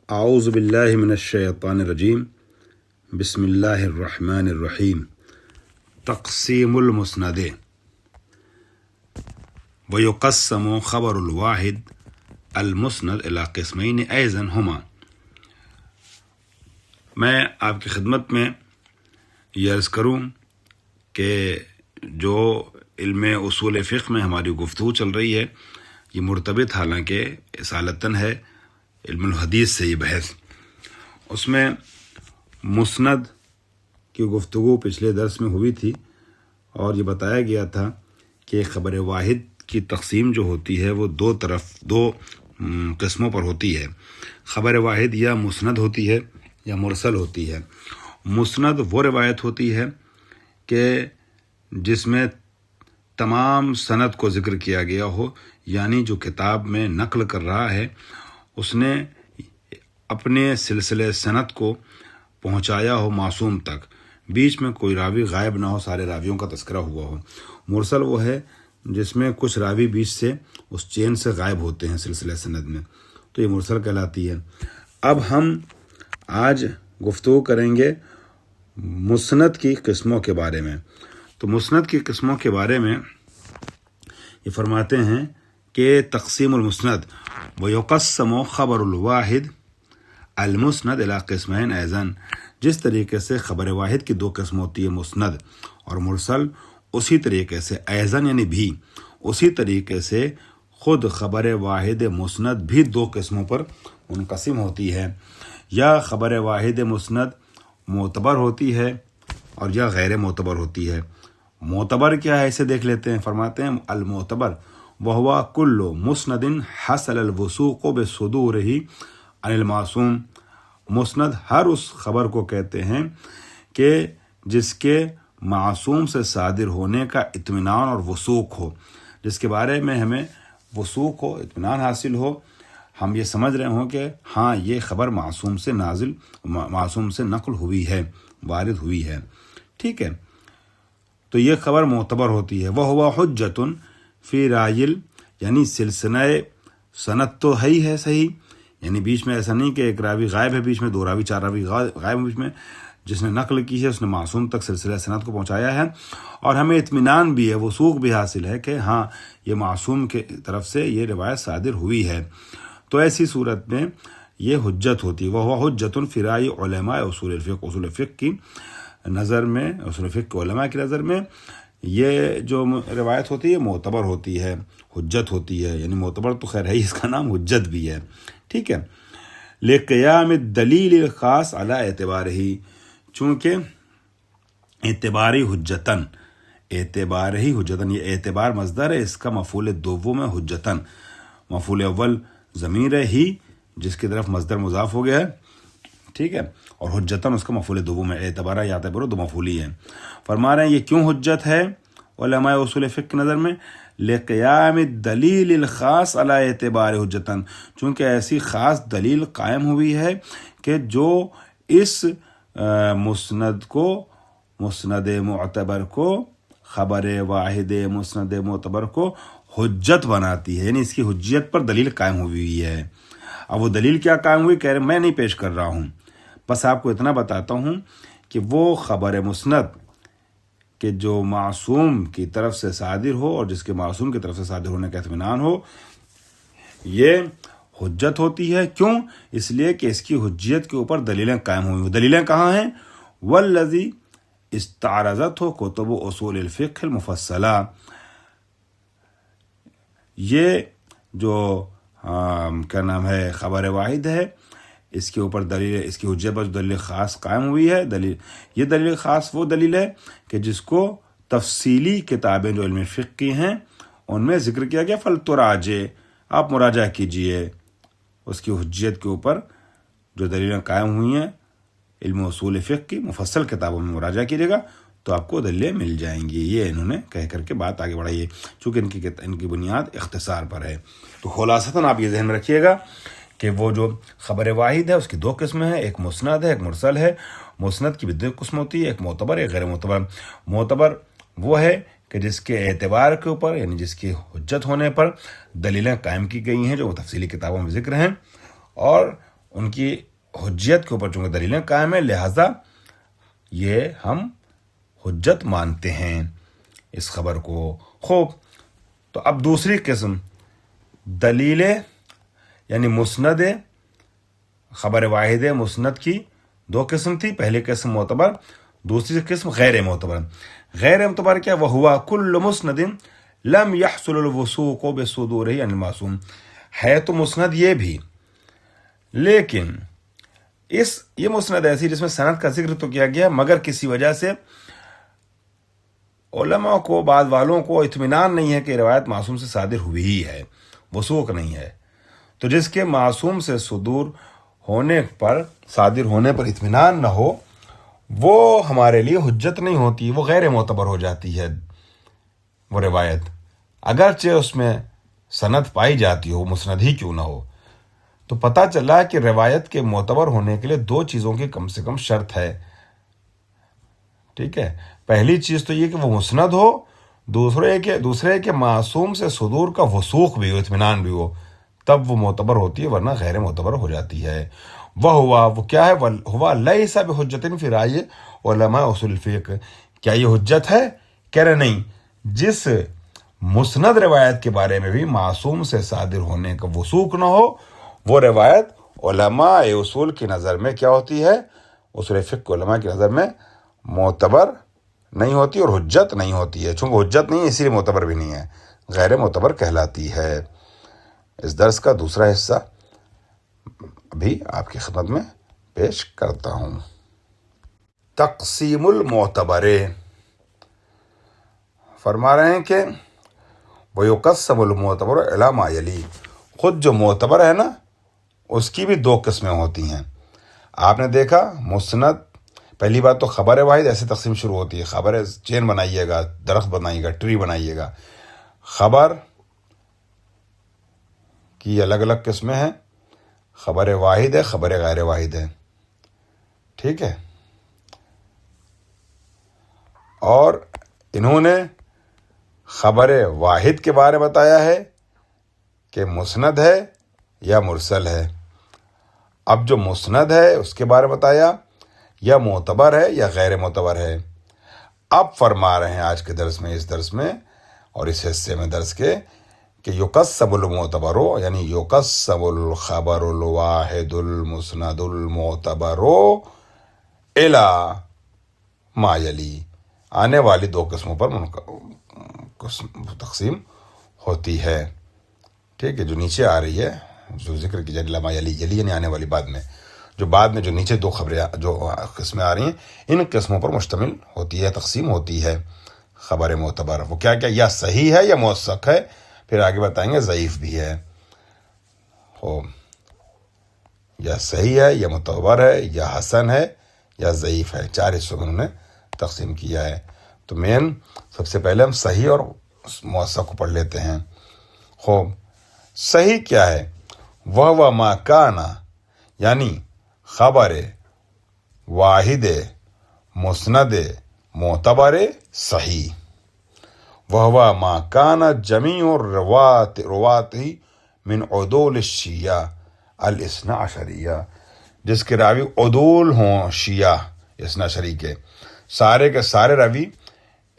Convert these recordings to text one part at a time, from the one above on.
اعوذ باللہ من الشیطان الرجیم بسم اللہ الرحمن الرحیم تقسیم المسند ویقسم خبر الواحد المسند الی قسمین ایضا ہما۔ میں آپ کی خدمت میں یہ عرض کروں کہ جو علم اصول فقہ میں ہماری گفتگو چل رہی ہے یہ مرتبط حالانکہ اصالتاً ہے علم الحدیث سے یہ بحث، اس میں مسند کی گفتگو پچھلے درس میں ہوئی تھی اور یہ بتایا گیا تھا کہ خبر واحد کی تقسیم جو ہوتی ہے وہ دو قسموں پر ہوتی ہے۔ خبر واحد یا مسند ہوتی ہے یا مرسل ہوتی ہے۔ مسند وہ روایت ہوتی ہے کہ جس میں تمام سند کو ذکر کیا گیا ہو، یعنی جو کتاب میں نقل کر رہا ہے اس نے اپنے سلسلے سند کو پہنچایا ہو معصوم تک، بیچ میں کوئی راوی غائب نہ ہو، سارے راویوں کا تذکرہ ہوا ہو۔ مرسل وہ ہے جس میں کچھ راوی بیچ سے اس چین سے غائب ہوتے ہیں سلسلے سند میں، تو یہ مرسل کہلاتی ہے۔ اب ہم آج گفتگو کریں گے مسند کی قسموں کے بارے میں۔ تو مسند کی قسموں کے بارے میں یہ فرماتے ہیں کہ تقسیم المسند ویقسم خبر الواحد المسند الی قسمین ایضا، جس طریقے سے خبر واحد کی دو قسم ہوتی ہے مسند اور مرسل، اسی طریقے سے ایضا یعنی بھی، اسی طریقے سے خود خبر واحد مسند بھی دو قسموں پر منقسم ہوتی ہے، یا خبر واحد مسند معتبر ہوتی ہے اور یا غیر معتبر ہوتی ہے۔ معتبر کیا ہے اسے دیکھ لیتے ہیں۔ فرماتے ہیں المعتبر وہو کل مسند حصل الوثوق بصدورہ عن المعصوم، مسند ہر اس خبر کو کہتے ہیں کہ جس کے معصوم سے صادر ہونے کا اطمینان اور وثوق ہو، جس کے بارے میں ہمیں وثوق ہو، اطمینان حاصل ہو، ہم یہ سمجھ رہے ہوں کہ ہاں یہ خبر معصوم سے نقل ہوئی ہے، وارد ہوئی ہے، ٹھیک ہے، تو یہ خبر معتبر ہوتی ہے۔ وہو حجۃ فی رائل، یعنی سلسلہ سند تو ہے ہی ہے صحیح، یعنی بیچ میں ایسا نہیں کہ ایک راوی غائب ہے، بیچ میں دو راوی چار راوی غائب ہیں، بیچ میں جس نے نقل کی ہے اس نے معصوم تک سلسلہ سند کو پہنچایا ہے، اور ہمیں اطمینان بھی ہے، وثوق بھی حاصل ہے کہ ہاں یہ معصوم کے طرف سے یہ روایت صادر ہوئی ہے، تو ایسی صورت میں یہ حجت ہوتی ہے۔ وہ حجت فی رائے علماء اصول الفقہ، اصول فقہ کی نظر میں، اصول فقہ کے علماء کی نظر میں یہ جو روایت ہوتی ہے معتبر ہوتی ہے، حجت ہوتی ہے، یعنی معتبر تو خیر ہے، اس کا نام حجت بھی ہے، ٹھیک ہے۔ لقیام الدلیل الخاص علی اعتبارہ، چونکہ اعتباری حجتاً، اعتبارہی حجتاً، یہ اعتبار مصدر ہے، اس کا مفعول دوم ہے حجتاً، مفعول اول ضمیر ہے ہی جس کی طرف مصدر مضاف ہو گیا ہے، ٹھیک ہے، اور حجتاً اس کا مفعول دوم ہے، اعتبارہ یعتبر دو مفعولی ہیں۔ فرما رہے ہیں یہ کیوں حجت ہے علماء اصول فقہ کی نظر میں؟ لقیام الدلیل الخاص علی اعتبار حجتاً، چونکہ ایسی خاص دلیل قائم ہوئی ہے کہ جو اس مسند کو، مسند معتبر کو، خبر واحد مسند معتبر کو حجت بناتی ہے، یعنی اس کی حجیت پر دلیل قائم ہوئی ہے۔ اب وہ دلیل کیا قائم ہوئی، کہہ رہے میں نہیں پیش کر رہا ہوں، بس آپ کو اتنا بتاتا ہوں کہ وہ خبر مسند کہ جو معصوم کی طرف سے صادر ہو اور جس کے معصوم کی طرف سے صادر ہونے کا اطمینان ہو، یہ حجت ہوتی ہے۔ کیوں؟ اس لیے کہ اس کی حجیت کے اوپر دلیلیں قائم ہوئی ہیں۔ دلیلیں کہاں ہیں؟ والذی استعرضت ہو کتب اصول الفقہ المفصلہ، یہ جو کیا نام ہے خبر واحد ہے، اس کے اوپر دلیل، اس کی حجت پر دلیل خاص قائم ہوئی ہے۔ یہ دلیل خاص وہ دلیل ہے کہ جس کو تفصیلی کتابیں جو علم فقہ کی ہیں ان میں ذکر کیا گیا، فلتراجع، آپ مراجعہ کیجئے اس کی حجت کے اوپر جو دلیلیں قائم ہوئی ہیں علم اصول فقہ کی مفصل کتابوں میں مراجعہ کیجیے گا تو آپ کو دلیلیں مل جائیں گی۔ یہ انہوں نے کہہ کر کے بات آگے بڑھائی ہے، چونکہ ان کی بنیاد اختصار پر ہے۔ تو خلاصتاً آپ یہ ذہن میں رکھیے گا کہ وہ جو خبر واحد ہے اس کی دو قسمیں ہیں، ایک مسند ہے، ایک مرسل ہے۔ مسند کی بھی دو قسم ہوتی ہے، ایک معتبر، ایک غیر معتبر۔ معتبر وہ ہے کہ جس کے اعتبار کے اوپر، یعنی جس کی حجت ہونے پر دلیلیں قائم کی گئی ہیں جو تفصیلی کتابوں میں ذکر ہیں، اور ان کی حجیت کے اوپر چونکہ دلیلیں قائم ہیں، لہٰذا یہ ہم حجت مانتے ہیں اس خبر کو۔ خوب، تو اب دوسری قسم دلیل یعنی مسند، خبر واحد مسند کی دو قسم تھی، پہلی قسم معتبر، دوسری قسم غیر معتبر۔ غیر معتبر کیا؟ وہوا کل مسند لم يحصل الوثوق بصدورہ عن المعصوم، ہے تو مسند یہ بھی، لیکن یہ مسند ایسی جس میں سند کا ذکر تو کیا گیا مگر کسی وجہ سے علماء کو، بعض والوں کو اطمینان نہیں ہے کہ روایت معصوم سے صادر ہوئی ہی ہے، وثوق نہیں ہے، تو جس کے معصوم سے صدور ہونے پر، صادر ہونے پر اطمینان نہ ہو، وہ ہمارے لیے حجت نہیں ہوتی، وہ غیر معتبر ہو جاتی ہے وہ روایت، اگرچہ اس میں سند پائی جاتی ہو، مسند ہی کیوں نہ ہو۔ تو پتہ چلا کہ روایت کے معتبر ہونے کے لیے دو چیزوں کی کم سے کم شرط ہے، ٹھیک ہے؟ پہلی چیز تو یہ کہ وہ مسند ہو، دوسرے کہ معصوم سے صدور کا وثوق بھی ہو، اطمینان بھی ہو، تب وہ معتبر ہوتی ہے، ورنہ غیر معتبر ہو جاتی ہے۔ وہ کیا ہے؟ ہوا لیس بحجۃ فی رأی علماء اصول الفقہ، کیا یہ حجت ہے؟ کہہ رہے نہیں، جس مسند روایت کے بارے میں بھی معصوم سے صادر ہونے کا وثوق نہ ہو، وہ روایت علماء اصول کی نظر میں کیا ہوتی ہے؟ اصول فقہ علماء کی نظر میں معتبر نہیں ہوتی اور حجت نہیں ہوتی ہے۔ چونکہ حجت نہیں ہے اسی لیے معتبر بھی نہیں ہے، غیر معتبر کہلاتی ہے۔ اس درس کا دوسرا حصہ ابھی آپ کی خدمت میں پیش کرتا ہوں۔ تقسیم المعتبر، فرما رہے ہیں کہ وَيُقَسَّمُ الْمُعْتَبَرُ إِلَىٰ مَا يَلِي، خود جو معتبر ہے نا اس کی بھی دو قسمیں ہوتی ہیں۔ آپ نے دیکھا مسند، پہلی بات تو خبر واحد ایسے تقسیم شروع ہوتی ہے، خبر چین بنائیے گا، درخت بنائیے گا، ٹری بنائیے گا۔ خبر کی الگ الگ قسمیں ہیں، خبر واحد ہے، خبر غیر واحد ہے، ٹھیک ہے؟ اور انہوں نے خبر واحد کے بارے میں بتایا ہے کہ مسند ہے یا مرسل ہے۔ اب جو مسند ہے اس کے بارے میں بتایا یا معتبر ہے یا غیر معتبر ہے۔ اب فرما رہے ہیں آج کے درس میں، اس درس میں اور اس حصے میں درس کے، کہ یقسم المعتبر، یعنی یقسم الخبر الواحد المسند المعتبر الی ما یلی، آنے والی دو قسموں پر تقسیم ہوتی ہے، ٹھیک ہے؟ جو نیچے آ رہی ہے، جو ذکر کی جائے ما یلی، یلی یعنی آنے والی، بعد میں جو نیچے دو خبریں جو قسمیں آ رہی ہیں، ان قسموں پر مشتمل ہوتی ہے، تقسیم ہوتی ہے خبر معتبر۔ وہ کیا کیا؟ یا صحیح ہے یا موثق ہے، پھر آگے بتائیں گے ضعیف بھی ہے، یا صحیح ہے یا معتبر ہے یا حسن ہے یا ضعیف ہے، چار حصوں میں انہوں نے تقسیم کیا ہے۔ تو سب سے پہلے ہم صحیح اور موثق کو پڑھ لیتے ہیں۔ خوب، صحیح کیا ہے؟ وہ ما کان، یعنی خبر واحد مسند معتبر صحیح، وہ ما کان جمیع رواته من عدول الشیعہ الاثنا عشریہ، جس کے راوی عدول ہوں شیعہ اثنا عشری کے، سارے کے سارے راوی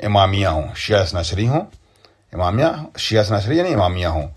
امامیہ ہوں، شیعہ اثنا عشری ہوں، امامیہ شیعہ اثنا عشری یعنی امامیہ ہوں،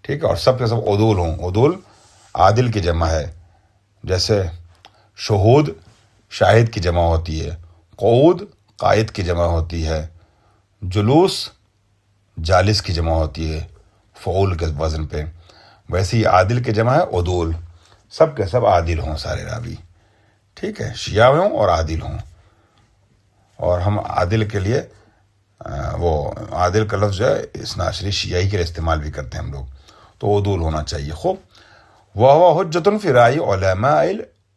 ٹھیک ہے؟ اور سب کے سب عدول ہوں۔ عدول عادل کی جمع ہے، جیسے شہود شاہد کی جمع ہوتی ہے، قعود قائد کی جمع ہوتی ہے، جلوس جالس کی جمع ہوتی ہے فعول کے وزن پہ، ویسے ہی عادل کی جمع ہے عدول، سب کے سب عادل ہوں سارے راوی، ٹھیک ہے؟ شیعہ ہوں اور عادل ہوں، اور ہم عادل کے لیے وہ عادل کا لفظ جو ہے اثنا عشری شیعی کے لیے استعمال بھی کرتے ہیں ہم لوگ، تو عدول ہونا چاہیے۔ خوب، وہ حجت فی رأی علماء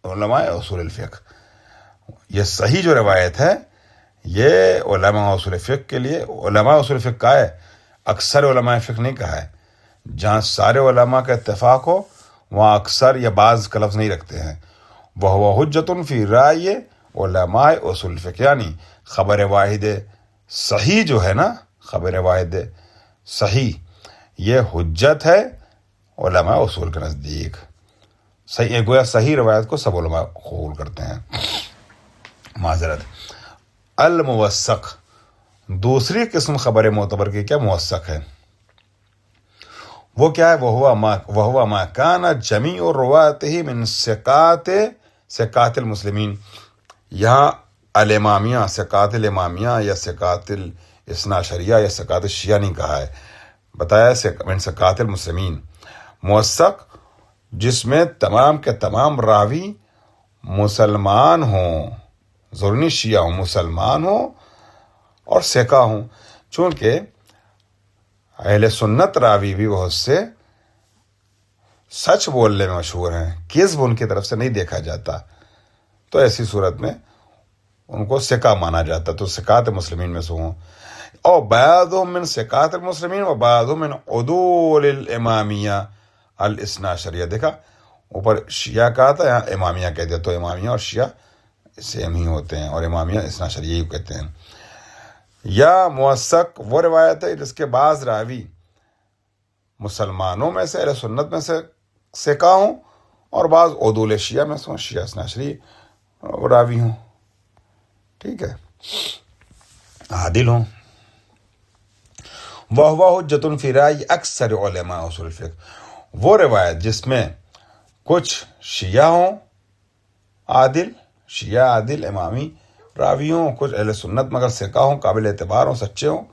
اصول الفقہ، یہ صحیح جو روایت ہے یہ علماء اصول فقہ کے لیے، علماء اصول فقہ کا ہے، اکثر علماء فقہ نہیں کہا ہے، جہاں سارے علماء کا اتفاق ہو وہاں اکثر یا بعض کا لفظ نہیں رکھتے ہیں۔ وہ حجت فی رأی علماء اصول الفقہ، یعنی خبر واحد صحیح جو ہے نا، خبر واحد صحیح یہ حجت ہے علماء اصول کے نزدیک، صحیح گویا صحیح روایت کو سب علماء قبول کرتے ہیں. معذرت. الموثق، دوسری قسم خبر معتبر کی کیا موثق ہے. وہ کیا ہے؟ وہو ما کان جمیع رواته من ثقات المسلمین. یہاں الامامیہ، ثقات الامامیہ یا ثقات الاثنا عشریہ یا ثقات الشیعہ نہیں کہا ہے، بتایا من ثقات المسلمین. موثق جس میں تمام کے تمام راوی مسلمان ہوں، ضروری نہیں شیعہ ہوں، مسلمان ہوں اور ثقہ ہوں. چونکہ اہل سنت راوی بھی بہت سے سچ بولنے میں مشہور ہیں، کذب ان کی طرف سے نہیں دیکھا جاتا، تو ایسی صورت میں ان کو ثقہ مانا جاتا، تو ثقات مسلمین میں سے ہوں. اور بعضهم من ثقات المسلمین و بعضهم من عدول الامامیہ الاثنا عشریہ. دیکھا اوپر شیعہ کہا تھا، یہاں امامیہ کہہ دیا، تو امامیہ اور شیعہ سیم ہی ہوتے ہیں، اور امامیہ اثنا عشریہ ہی کہتے ہیں. یا موثق وہ روایت ہے جس کے بعض راوی مسلمانوں میں سے، اہل سنت میں سے ثقہ ہوں، اور بعض عدول شیعہ میں سے، شیعہ اثنا عشری راوی ہوں. ٹھیک ہے، عادل ہوں. وہو حجۃ فی رأی اکثر علماء اصول الفقہ، وہ روایت جس میں کچھ شیعہ ہوں عادل، شیعہ عادل امامی راوی ہوں، کچھ اہل سنت مگر ثقہ ہوں، قابل اعتبار ہوں، سچے ہوں،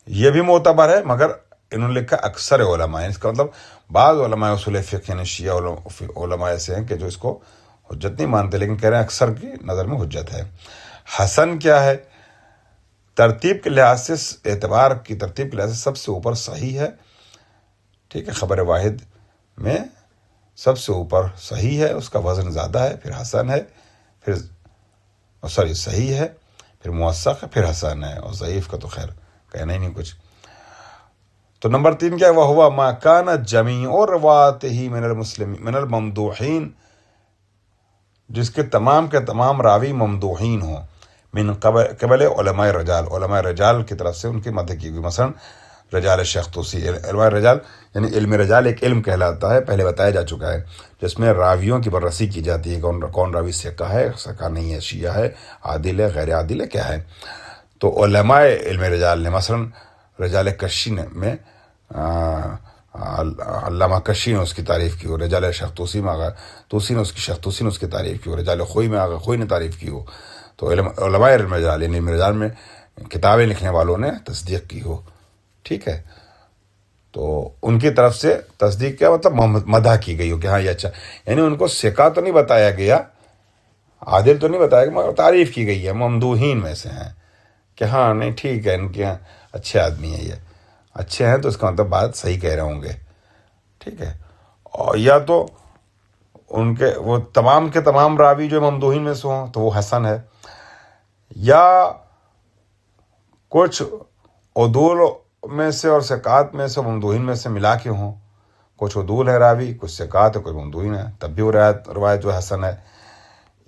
یہ بھی معتبر ہے. مگر انہوں نے لکھا اکثر علماء، اس کا مطلب بعض علماء اصول فقہ یعنی شیعہ علماء ایسے ہیں کہ جو اس کو حجت نہیں مانتے، لیکن کہہ رہے ہیں اکثر کی نظر میں حجت ہے. حسن کیا ہے؟ ترتیب کے لحاظ سے، اعتبار کی ترتیب کے لحاظ سے سب سے اوپر صحیح ہے. ٹھیک ہے، خبر واحد میں سب سے اوپر صحیح ہے، اس کا وزن زیادہ ہے، پھر حسن ہے، پھر صحیح ہے، پھر موثق ہے، پھر حسن ہے، اور ضعیف کا تو خیر کہنا ہی نہیں کچھ. تو نمبر 3 کیا ہے؟ وہو ما کان جمیع رواته من الممدوحین، جس کے تمام کے تمام راوی ممدوحین ہوں، من قبل علماء رجال، علماء رجال کی طرف سے ان کی مدح کی گئی. مثلا رجال شیخ طوسی، علماء رجال یعنی علم رجال ایک علم کہلاتا ہے، پہلے بتایا جا چکا ہے، جس میں راویوں کی بررسی کی جاتی ہے، کون راوی ثقہ ہے، ثقہ نہیں ہے، شیعہ ہے، عادل ہے، غیر عادل ہے، کیا ہے. تو علماء علم رجال نے مثلا رجال کشی میں علامہ کشی نے اس کی تعریف کی ہو، رجال شیخ طوسی میں آگا طوسی نے اس کی شیخ طوسی نے اس کی تعریف کی ہو، رجال خوئی میں آگا خوئی نے تعریف کی ہو. تو علماء علم رجال یعنی علم رجال میں کتابیں لکھنے والوں نے تصدیق کی ہو. ٹھیک ہے، تو ان کی طرف سے تصدیق کیا مطلب مدح کی گئی ہو کہ ہاں یہ اچھا، یعنی ان کو ثقہ تو نہیں بتایا گیا، عادل تو نہیں بتایا گیا، مگر تعریف کی گئی ہے، ممدوحین میں سے ہیں کہ ہاں نہیں ٹھیک ہے، ان کے یہاں اچھے آدمی ہیں، یہ اچھے ہیں، تو اس کا مطلب بات صحیح کہہ رہے ہوں گے. ٹھیک ہے، اور یا تو ان کے وہ تمام کے تمام راوی جو ممدوحین میں سے ہوں تو وہ حسن ہے، یا کچھ عدول میں سے اور ثقات میں سے ممدوحین میں سے ملا کے ہوں، کچھ عدول ہے راوی، کچھ ثقات ہے، کچھ ممدوحین ہے، تب بھی وہ روایت جو حسن ہے.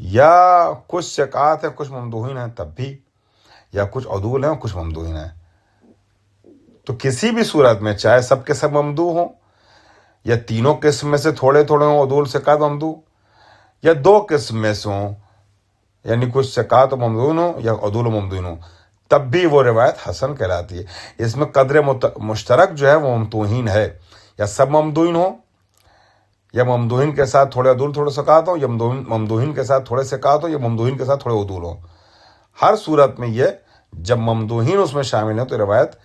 یا کچھ ثقات ہے، کچھ ممدوحین ہیں، تب بھی، یا کچھ عدول ہیں اور کچھ ممدوحین ہیں. تو کسی بھی صورت میں چاہے سب کے سب ممدوح ہوں، یا تینوں قسم میں سے تھوڑے تھوڑے ہوں عدول ثقات ممدوح، یا 2 قسم میں سے ہوں یعنی کچھ ثقات و ممدوحین ہوں یا عدول و ممدوحین ہوں، تب بھی وہ روایت حسن کہلاتی ہے. اس میں قدر مشترک جو ہے وہ ممدوحین ہے، یا سب ممدوحین ہوں، یا ممدوحین کے ساتھ تھوڑے عدول تھوڑے ثقات ہوں، یا ممدوحین کے ساتھ تھوڑے ثقات ہوں، یا ممدوحین کے ساتھ تھوڑے عدول ہوں. ہر صورت میں یہ جب ممدوحین اس میں شامل ہیں تو روایت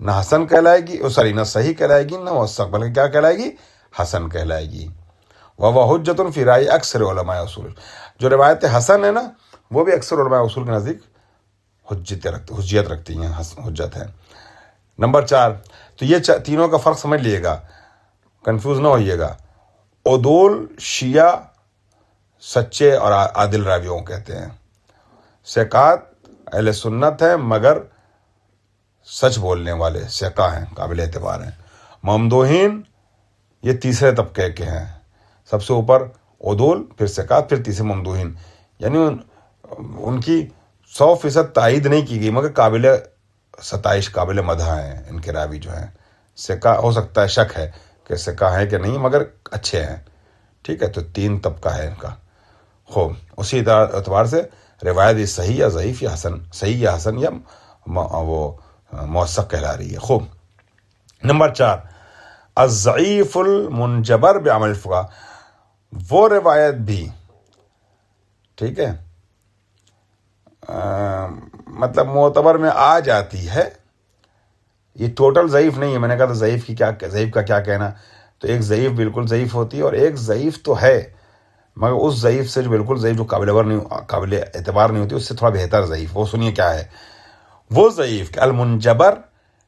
نہ حسن کہلائے گی، نہ صحیح کہلائے گی، نہ موثق، بلکہ کیا کہلائے گی؟ حسن کہلائے گی. وہو حجۃ فی رأی اکثر علماء اصول، جو روایت حسن ہے نا وہ بھی اکثر علماء اصول کے نزدیک حجیت رکھتی ہیں، حجت ہے. نمبر 4، تو یہ تینوں کا فرق سمجھ لیے گا، کنفیوز نہ ہوئیے گا. عدول شیعہ سچے اور عادل راویوں کہتے ہیں، ثقات اہل سنت ہیں مگر سچ بولنے والے ثقہ ہیں، قابل اعتبار ہیں. ممدوحین یہ تیسرے طبقے کے ہیں، سب سے اوپر عدول، پھر ثقات، پھر تیسرے ممدوحین. یعنی ان کی 100% تائید نہیں کی گئی، مگر قابل ستائش، قابل مدح ہیں ان کے راوی جو ہیں. ثقہ ہو سکتا ہے شک ہے کہ ثقہ ہیں کہ نہیں، مگر اچھے ہیں. ٹھیک ہے، تو 3 طبقہ ہے ان کا. خوب، اسی اعتبار سے روایت یہ صحیح یا ضعیف یا حسن، صحیح یا حسن یا وہ موثق کہلا رہی ہے. خوب. نمبر 4، الضعیف المنجبر بعمل الفقہاء، وہ روایت بھی، ٹھیک ہے، مطلب معتبر میں آ جاتی ہے. یہ ٹوٹل ضعیف نہیں ہے. میں نے کہا تھا ضعیف کا کیا کہنا، تو ایک ضعیف بالکل ضعیف ہوتی ہے، اور ایک ضعیف تو ہے مگر اس ضعیف سے جو بالکل ضعیف، جو قابل اعتبار نہیں ہوتی، اس سے تھوڑا بہتر ضعیف. وہ سنیے کیا ہے وہ ضعیف کہ المنجبر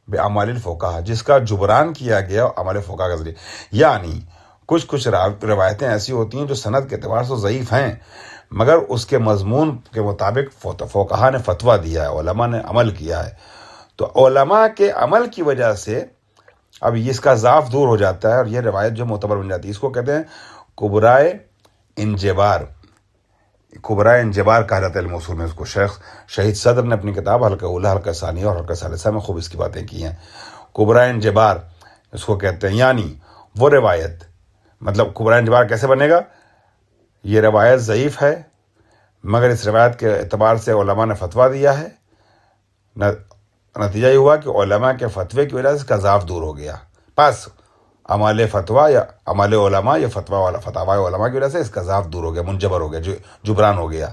بعمل الفقہاء، جس کا جبران کیا گیا عمل فقہاء کے ذریعے. یعنی کچھ روایتیں ایسی ہوتی ہیں جو سند کے اعتبار سے ضعیف ہیں، مگر اس کے مضمون کے مطابق فقہاء نے فتویٰ دیا ہے، علماء نے عمل کیا ہے. تو علماء کے عمل کی وجہ سے اب اس کا ضعف دور ہو جاتا ہے، اور یہ روایت جو معتبر بن جاتی ہے. اس کو کہتے ہیں کبرائے انجبار. کبرائے انجبار کہا جاتا ہے علم اصول میں. اس کو شہید صدر نے اپنی کتاب حلقہ اولیٰ، حلقہ ثانیہ اور حلقہ ثالثہ میں خوب اس کی باتیں کی ہیں. کبرائے انجبار اس کو کہتے ہیں. یعنی وہ روایت، مطلب کبرائے انجبار کیسے بنے گا؟ یہ روایت ضعیف ہے مگر اس روایت کے اعتبار سے علماء نے فتویٰ دیا ہے. نتیجہ یہ ہوا کہ علماء کے فتوے کی وجہ سے اس کا ضعف دور ہو گیا. پس عمل فتویٰ یا عمل علماء یا فتاوی علماء کی وجہ سے اس کا ضعف دور ہو گیا، منجبر ہو گیا، جبران ہو گیا.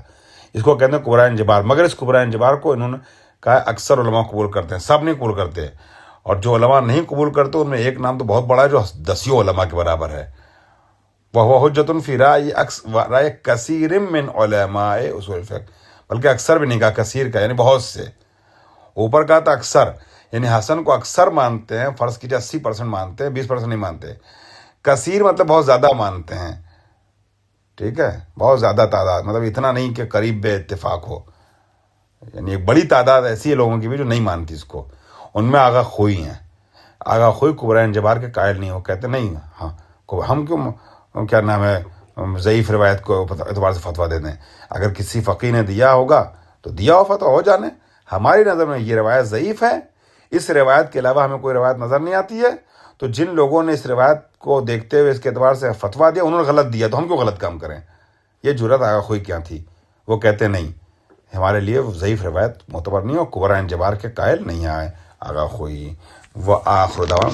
اس کو کہتے ہیں کبرائے انجبار. مگر اس کبرائے انجبار کو انہوں نے کہا اکثر علماء قبول کرتے ہیں، سب نہیں قبول کرتے. اور جو علماء نہیں قبول کرتے ان میں ایک نام تو بہت بڑا ہے جو 10 علماء کے برابر ہے. وہ حجۃ فی رائے کثیر من علماء اصول الفقہ، بلکہ اکثر بھی نہیں کہا، کثیر کا یعنی بہت سے. اوپر کہا تھا اکثر، یعنی حسن کو اکثر مانتے ہیں، فرض کیجیے 80% مانتے ہیں، 20% نہیں مانتے. کثیر مطلب بہت زیادہ مانتے ہیں، ٹھیک ہے، بہت زیادہ تعداد، مطلب اتنا نہیں کہ قریب بے اتفاق ہو. یعنی ایک بڑی تعداد ایسی ہے لوگوں کی بھی جو نہیں مانتی اس کو. ان میں آغا خوئی ہیں. آغا خوئی کبرائے انجبار کے قائل نہیں ہو، کہتے نہیں ہاں ہم کیوں کیا نام ہے ضعیف روایت کو اعتبار سے فتویٰ دے دیں. اگر کسی فقیہ نے دیا ہوگا تو دیا ہو فتویٰ، ہو جانے. ہماری نظر میں یہ روایت ضعیف ہے، اس روایت کے علاوہ ہمیں کوئی روایت نظر نہیں آتی ہے. تو جن لوگوں نے اس روایت کو دیکھتے ہوئے اس کے اعتبار سے فتویٰ دیا، انہوں نے غلط دیا، تو ہم کیوں غلط کام کریں؟ یہ جرأت آغا خوئی کیا تھی. وہ کہتے نہیں، ہمارے لیے ضعیف روایت معتبر نہیں ہو، کبرائے انجبار کے قائل نہیں آئے آغا خوئی. وہ آخر دعوانا